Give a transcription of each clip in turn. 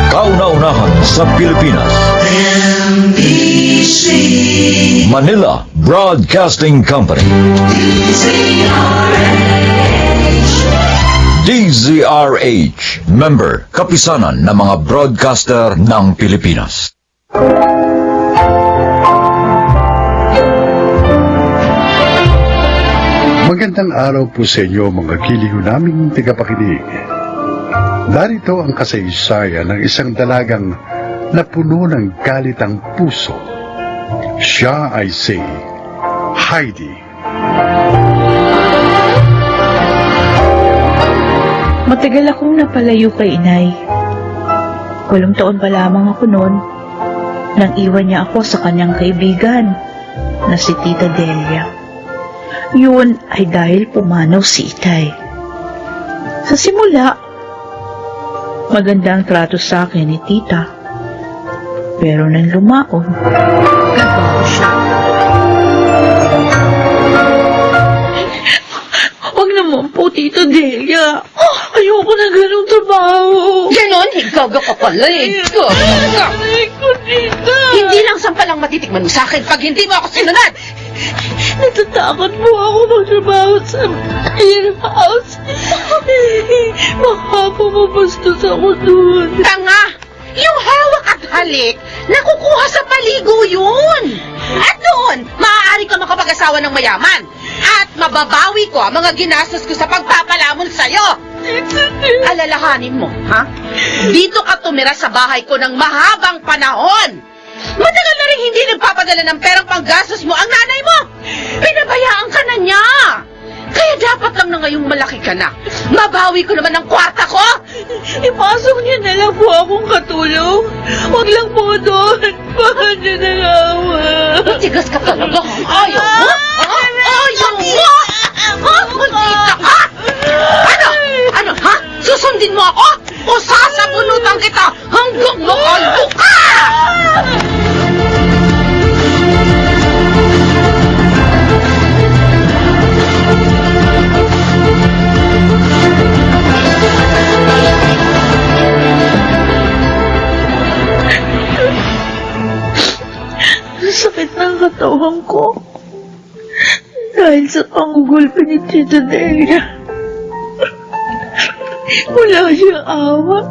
Kauna-unahan sa Pilipinas. NBC Manila Broadcasting Company. DZRH, member, kapisanan ng mga broadcaster ng Pilipinas. Magandang araw po sa inyo mga giliw naming tagapakinig. Narito ang kasaysayan ng isang dalagang napuno ng galit ang puso. Siya ay si Heidi. Matagal akong napalayo kay inay. 8 taon pa lamang ako noon nang iwan niya ako sa kanyang kaibigan na si Tita Delia. Yun ay dahil pumanaw si Itay. Sa simula, maganda ang trato sa akin ni Tita. Pero nang lumaon, nagbago siya. Huwag naman po, Tita Delia. Ayoko na ganong trabaho. Ganon, higaga ka pala eh. Aray ko, Tita. Hindi lang sampalang matitikman mo sa akin pag hindi mo ako sinunod. Natatakot po ako magtrabaho sa beer house. Baka pumabastos ako doon. Tanga! Yung hawak at halik, nakukuha sa paligo yun. At doon, maaari ka makapag-asawa ng mayaman. At mababawi ko ang mga ginastos ko sa pagpapalamon sa'yo. Alalahanin mo, ha? Dito ka tumira sa bahay ko ng mahabang panahon. Matagal na rin hindi nagpapadala ng perang panggastos mo ang nanay mo. Pinabayaan ka na niya. Kaya dapat lang na ngayong malaki ka na. Mabawi ko naman ang kwarta ko. Ipasok niyo na lang po akong katulong. Huwag lang po doon. Baka niyo na lawa. Matigas ka talaga. Ayaw mo? Ha? Ayaw mo? Ha? Maldita ka? Ano? Ano, ha? Susundin mo ako? O sasabunutan kita hanggang makalbo ka? Sakit ng katawan ko. Dahil sa panggugulpi ni Tita Delia. Wala siyang awa.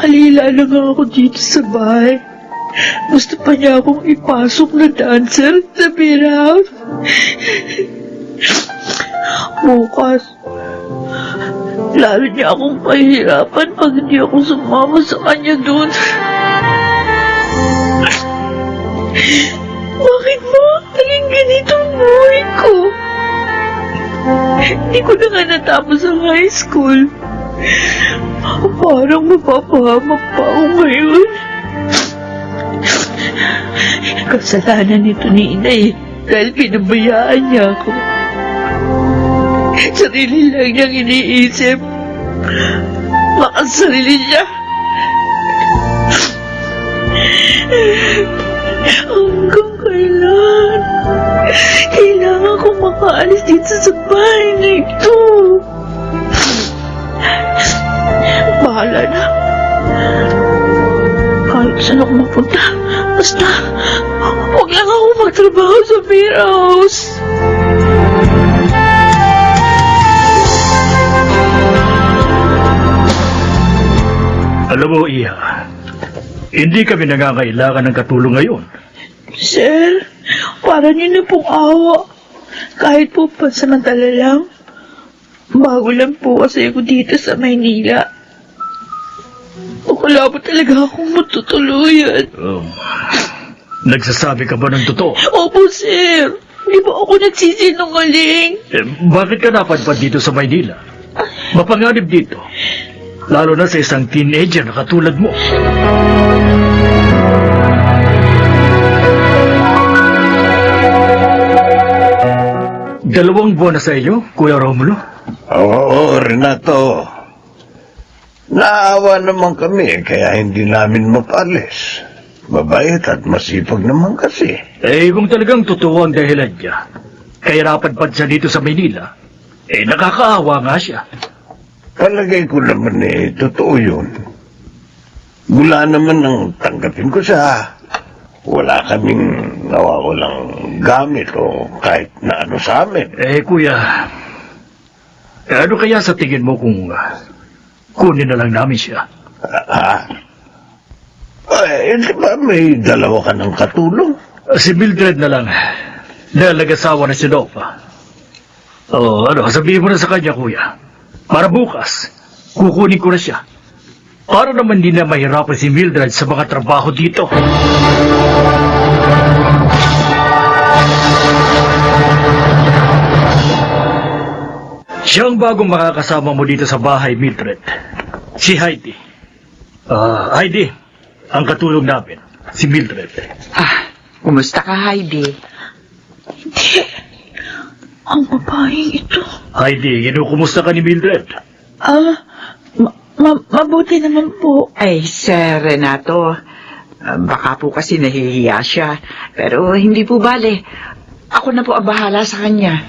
Alila na nga ako dito sa bahay. Gusto pa niya akong ipasok na dancer sa beer house. Bukas, lalo niya akong pahihirapan pag hindi ako sumama sa kanya doon. Bakit mo? Naging ganito ang buhay ko? Hindi ko na nga natapos ang high school. Parang mapapahamak pa ako ngayon. Kasalanan nito ni Inay dahil pinabayaan niya ako. Sarili lang niyang iniisip. Makasarili niya. Hanggang kailan? Kailangan kong makaalis dito sa bahay na ito. Bahala na. Kahit saan ako mapunta. Basta, huwag lang ako magtrabaho sa beer house. Alam mo, Iha, hindi kami nangangailangan ng katulong ngayon. Sir, para niyo na pong awa. Kahit po pansamantala lang. Bago lang po kasi ako dito sa Maynila. Wala po talaga akong matutuluyan. Nagsasabi ka ba ng totoo? Opo, sir. Di ba ako nagsisinungaling? Bakit ka napadpad dito sa Maynila? Mapanganib dito. Lalo na sa isang teenager na katulad mo. Dalawang buwan na sa iyo, Kuya Romulo? Oo, Renato. Naawa naman kami, kaya hindi namin mapalis. Mabait at masipag naman kasi. Kung talagang totoo ang dahilan niya, kaya napadpad siya dito sa Maynila, Nakakaawa nga siya. Palagay ko naman totoo yun. Mula naman nang tanggapin ko siya, wala kaming nawawalang gamit o kahit na ano sa amin. Kuya, ano kaya sa tingin mo kung kunin na lang namin siya? Di ba may dalawa ka ng katulong? Si Mildred na lang. Dahil nag-asawa na si Nova. Sabihin mo na sa kanya, kuya. Para bukas, kukunin ko na siya. Para naman di na mahirapan si Mildred sa mga trabaho dito. Siya ang bagong makakasama mo dito sa bahay, Mildred. Si Heidi. Heidi, ang katulong namin, si Mildred. Kumusta ka, Heidi? Ang babaeng ito. Heidi, kinukumusta ka ni Mildred? Mabuti naman po. Ay, Sir Renato, baka po kasi nahihiya siya. Pero hindi po bale. Ako na po ang bahala sa kanya.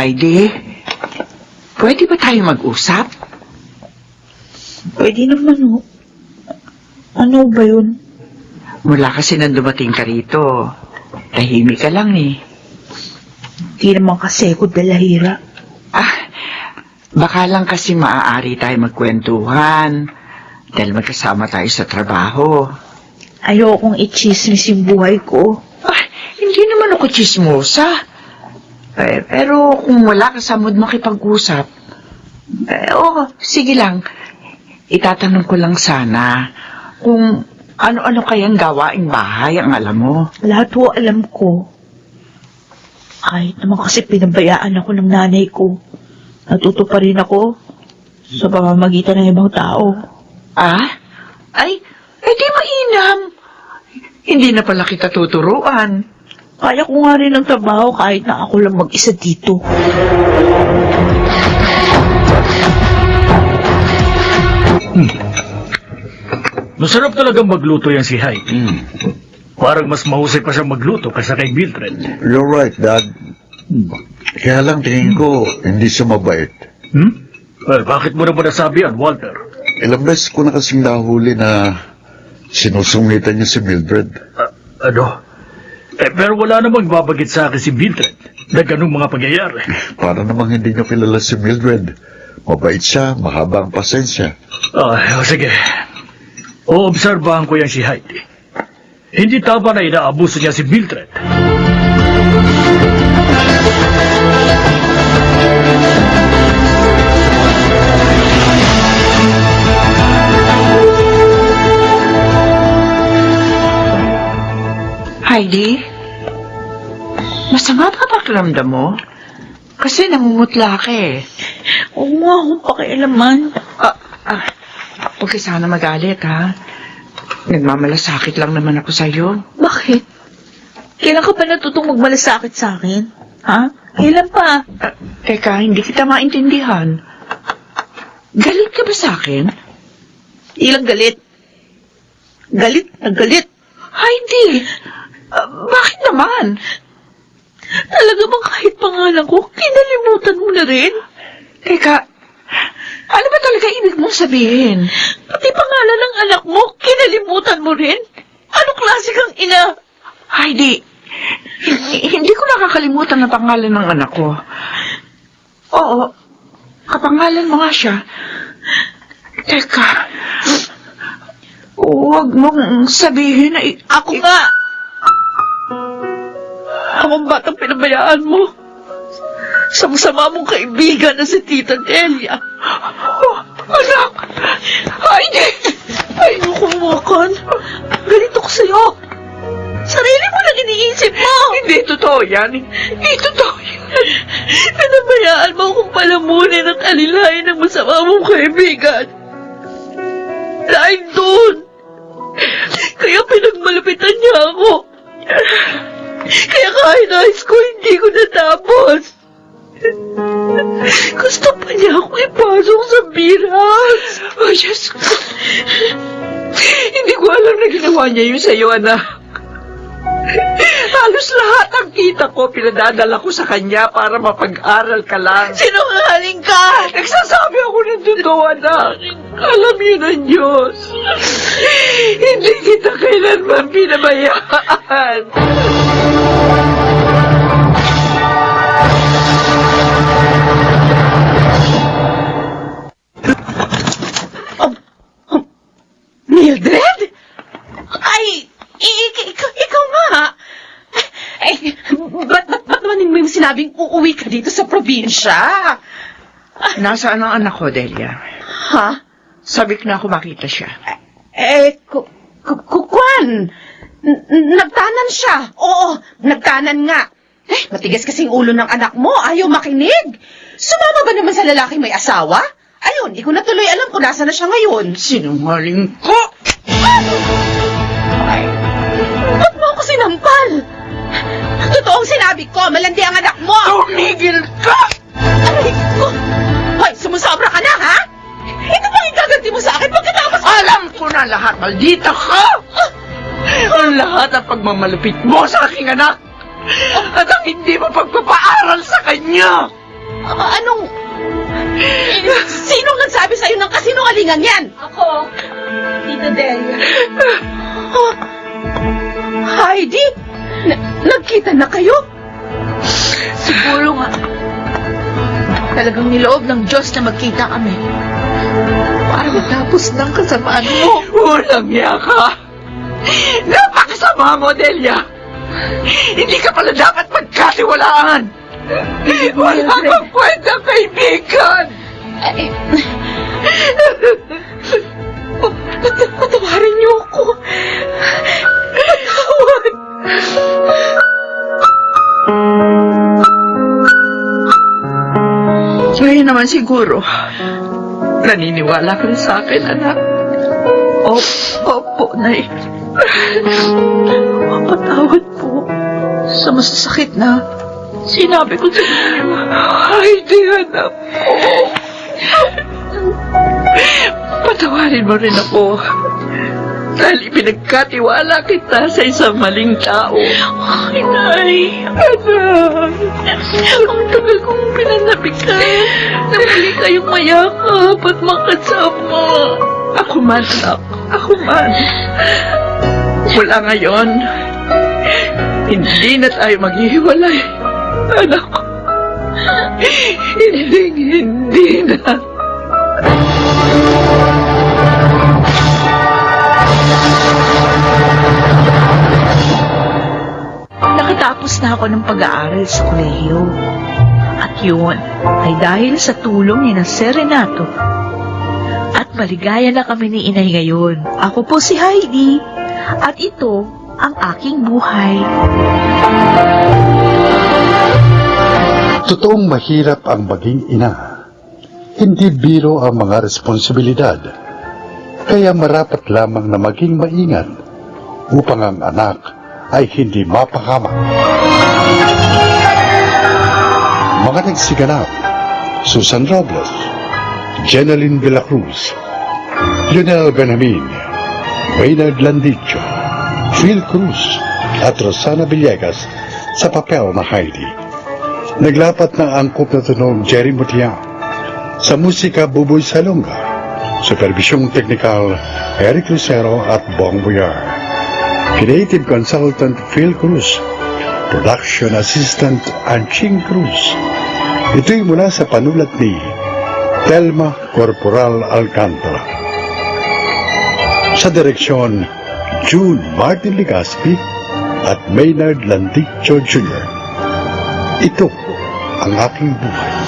Heidi, pwede ba tayo mag-usap? Pwede naman o. Ano ba yun? Mula kasi nang dumating ka rito, tahimik ka lang eh. Di naman kasi ako dalahira. Baka lang kasi maaari tayo magkwentuhan dahil magkasama tayo sa trabaho. Ayokong i-chismis yung buhay ko. Hindi naman ako chismosa. Pero kung wala ka sa mood makipag-usap, sige lang. Itatanong ko lang sana kung ano-ano kayang gawaing bahay ang alam mo. Lahat po alam ko. Kahit naman kasi pinabayaan ako ng nanay ko, natuto pa rin ako sa pamamagitan ng ibang tao. Ay, di mainam. Hindi na pala kita tuturuan. Kaya ko nga rin ang trabaho kahit na ako lang mag-isa dito. Masarap talagang magluto yan si Heidi. Parang mas mahusay pa siya magluto kaysa kay Mildred. You're right, Dad. Kaya lang tingin ko, hindi siya mabait. Bakit mo naman nasabi yan, Walter? Ilang beses ko na kasing nahuli na sinusungitan niya si Mildred. Pero wala namang babagit sa akin si Mildred na ganung mga pangyayari. Para namang hindi niyo kilala si Mildred. Mabait siya, mahaba ang pasensya. Sige. Oobserbahan ko yan si Heidi. Hindi tama na inaabuso niya si Mildred. Heidi, masama ba pakiramdam mo? Kasi namumutla ka eh. Huwag mo akong pakialaman. Huwag ka sana magalit, ha? Nagmamalasakit lang naman ako sa'yo. Bakit? Kailan ka ba natutong magmalasakit sa akin? Ha? Kailan pa? Teka, hindi kita maintindihan. Galit ka ba sa akin? Ilang galit? Galit na galit. Heidi, bakit naman? Talaga bang kahit pangalan ko, kinalimutan mo na rin? Teka, ano ba talaga ibig mong sabihin? Pati pangalan ng anak mo, kinalimutan mo rin? Anong klase kang ina? Heidi, hindi ko nakakalimutan ang pangalan ng anak ko. Oo, kapangalan mo nga siya. Teka, huwag mong sabihin na... Ako nga! Akong batang pinabayaan mo. Sama-sama mong kaibigan na si Tita Delia. Anak! Heidi! Ay, nakuwakan. Galit ako sa'yo. Sarili mo lang iniisip mo. Hindi totoo yan. Hindi totoo yan. Pinabayaan mo akong palamunin at alilayan ng masama mong kaibigan. Dahil doon. Kaya pinagmalapitan niya ako. Kaya kahit high school, hindi ko natapos. ginawa niya yun sa'yo, anak. Halos lahat ang kita ko, pinadadala ko sa kanya para mapag-aral ka lang. Sinungaling ka! Nagsasabi ako ng totoo, anak. Alam yun ang Diyos. Hindi kita kailanman pinabayaan. Mildred? Ay, ikaw nga. Eh, ba't naman mo yung sinabing uuwi ka dito sa probinsya? Nasaan ang anak ko, Delia? Ha? Sabik na ako makita siya. Kwan? Nagtanan siya. Oo, nagtanan nga. Matigas kasing ulo ng anak mo. Ayaw makinig. Sumama ba naman sa lalaki may asawa? Ayun, ikaw na tuloy alam kung nasa na siya ngayon. Sinungaling ko! Ay, ba't mo ako sinampal? Totoong sinabi ko, malandi ang anak mo. Tumigil ka! Aray ko! Hoy, sumusobra ka na, ha? Ito bang igaganti mo sa akin pagkatapos? Alam ko na lahat, maldita ka! Ang lahat ng pagmamalupit mo sa aking anak! At ang hindi mo pagpapaaral sa kanya! Anong... Sinong nagsabi sa'yo ng kasinungalingan yan? Ako, Tita Delia. Heidi? Nagkita na kayo? Siguro nga, talagang niloob ng Diyos na magkita kami. Para matapos ng kasamaan mo. Walang niya ka! Napakasama mo, Delia! Hindi ka pala dapat magkatiwalaan! Wala kang kwentang kaibigan! Patawarin niyo ako. Patawad. Ngayon naman siguro, naniniwala ka na sa akin, anak. Opo, Nay. Patawad po sa masasakit na sinabi ko sa inyo. Heidi, anak ko. Patawarin mo rin ako. Dahil pinagkatiwala kita sa isang maling tao. Ay, Nay. Anak. Ang tagal kong pinanabikan na muli kayong mayakap at makasama. Ako man, anak. Ako man. Mula ngayon, hindi na tayo maghihiwalay. Anak ko. Hindi na. Nakatapos na ako ng pag-aaral sa kolehiyo. At yun ay dahil sa tulong ni na Sir Renato. At maligaya na kami ni Inay ngayon. Ako po si Heidi. At ito ang aking buhay. Totoong mahirap ang maging ina. Hindi biro ang mga responsibilidad. Kaya marapat lamang na maging maingat upang ang anak ay hindi mapahamak. Mga nagsiganap: Susan Robles, Jeneline de la Cruz, Lionel Benjamin, Maynard Landicho, Phil Cruz at Rosana Villegas sa papel na Heidi. Naglapat ng angkop na tunog Jerry Mutiang. Sa musika, Buboy Salonga. Supervisyong teknikal, Eric Lucero at Bong Boyar. Creative Consultant, Phil Cruz. Production Assistant, Anching Cruz. Ito'y mula sa panulat ni Telma Corporal Alcantara. Sa direksyon, June Martin Ligaspi at Maynard Landicho Jr. Ito ang aking buhay.